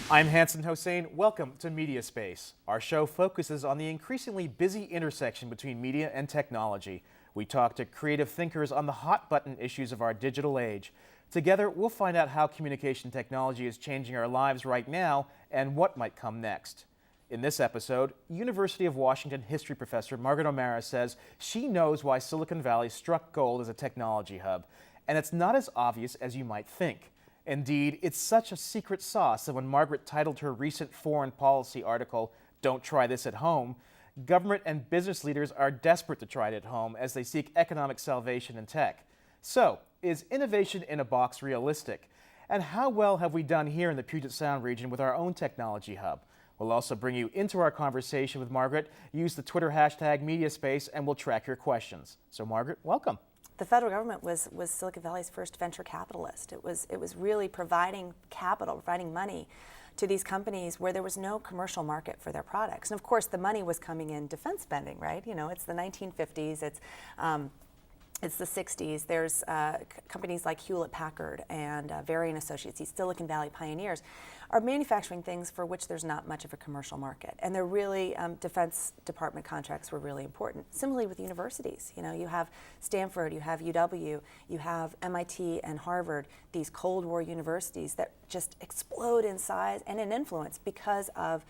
I'm Hanson Hossein. Welcome to Media Space. Our show focuses on the increasingly busy intersection between media and technology. We talk to creative thinkers on the hot-button issues of our digital age. Together, we'll find out how communication technology is changing our lives right now and what might come next. In this episode, University of Washington history professor Margaret O'Mara says she knows why Silicon Valley struck gold as a technology hub, and it's not as obvious as you might think. Indeed, it's such a secret sauce that when Margaret titled her recent foreign policy article, "Don't Try This at Home," government and business leaders are desperate to try it at home as they seek economic salvation in tech. So, is innovation in a box realistic? And how well have we done here in the Puget Sound region with our own technology hub? We'll also bring you into our conversation with Margaret, use the Twitter hashtag MediaSpace, and we'll track your questions. So Margaret, welcome. The federal government was Silicon Valley's first venture capitalist. It was really providing capital, providing money to these companies where there was no commercial market for their products. And of course, the money was coming in defense spending, right? You know, it's the 1950s, it's the 60s. There's companies like Hewlett-Packard and Varian Associates, these Silicon Valley pioneers, are manufacturing things for which there's not much of a commercial market. And they're really, Defense Department contracts were really important. Similarly with universities, you know, you have Stanford, you have UW, you have MIT and Harvard, these Cold War universities that just explode in size and in influence because of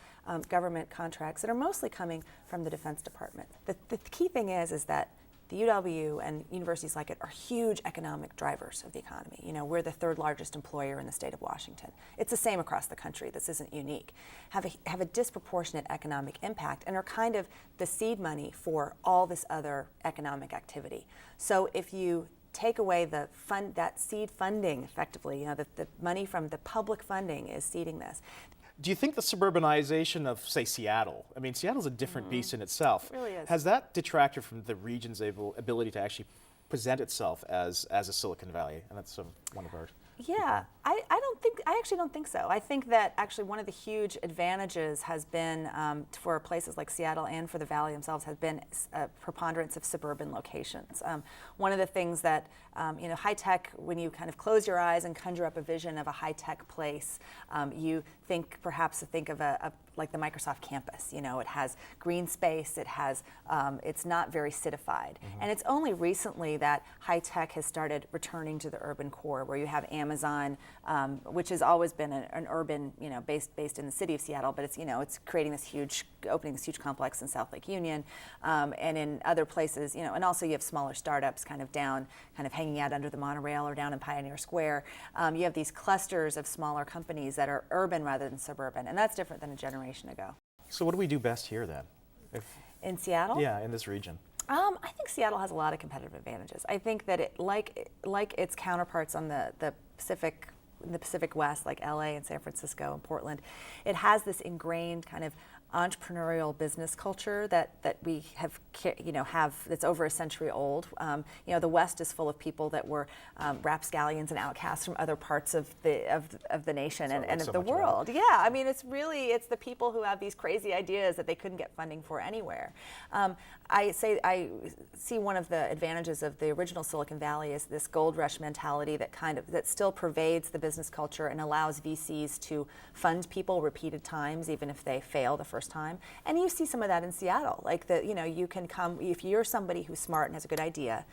government contracts that are mostly coming from the Defense Department. The key thing is that the UW and universities like it are huge economic drivers of the economy. You know, we're the third largest employer in the state of Washington. It's the same across the country. This isn't unique. Have a disproportionate economic impact and are kind of the seed money for all this other economic activity. So if you take away that seed funding effectively, you know, the money from the public funding is seeding this. Do you think the suburbanization of, say, Seattle, I mean, Seattle's a different beast in itself. It really is. Has that detracted from the region's ability to actually present itself as a Silicon Valley? And that's one of ours. Yeah, I actually don't think so. I think that actually one of the huge advantages has been for places like Seattle and for the Valley themselves has been a preponderance of suburban locations. One of the things that, you know, high tech, when you kind of close your eyes and conjure up a vision of a high tech place, you think of like the Microsoft campus. You know, it has green space, it's not very citified. Mm-hmm. And it's only recently that high tech has started returning to the urban core, where you have Amazon, which has always been an urban, you know, based in the city of Seattle, but it's, you know, it's opening this huge complex in South Lake Union, and in other places, you know, and also you have smaller startups kind of hanging out under the monorail or down in Pioneer Square. You have these clusters of smaller companies that are urban rather than suburban, and that's different than a generation ago. So what do we do best here then? In Seattle? Yeah, in this region. I think Seattle has a lot of competitive advantages. I think that it, like its counterparts on the Pacific, in the Pacific West, like LA and San Francisco and Portland, it has this ingrained kind of entrepreneurial business culture that we have that's over a century old. You know, the West is full of people that were rapscallions and outcasts from other parts of the nation and of the world. Yeah, I mean, it's the people who have these crazy ideas that they couldn't get funding for anywhere. I see one of the advantages of the original Silicon Valley is this gold rush mentality that still pervades the business culture and allows VCs to fund people repeated times, even if they fail the first time. And you see some of that in Seattle. Like you can come, if you're somebody who's smart and has a good idea,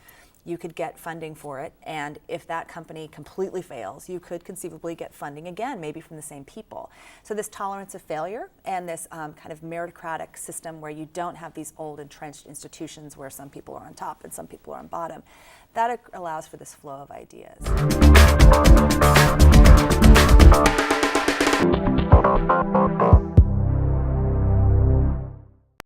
you could get funding for it, and if that company completely fails, you could conceivably get funding again, maybe from the same people. So this tolerance of failure and this kind of meritocratic system where you don't have these old entrenched institutions where some people are on top and some people are on bottom, that allows for this flow of ideas.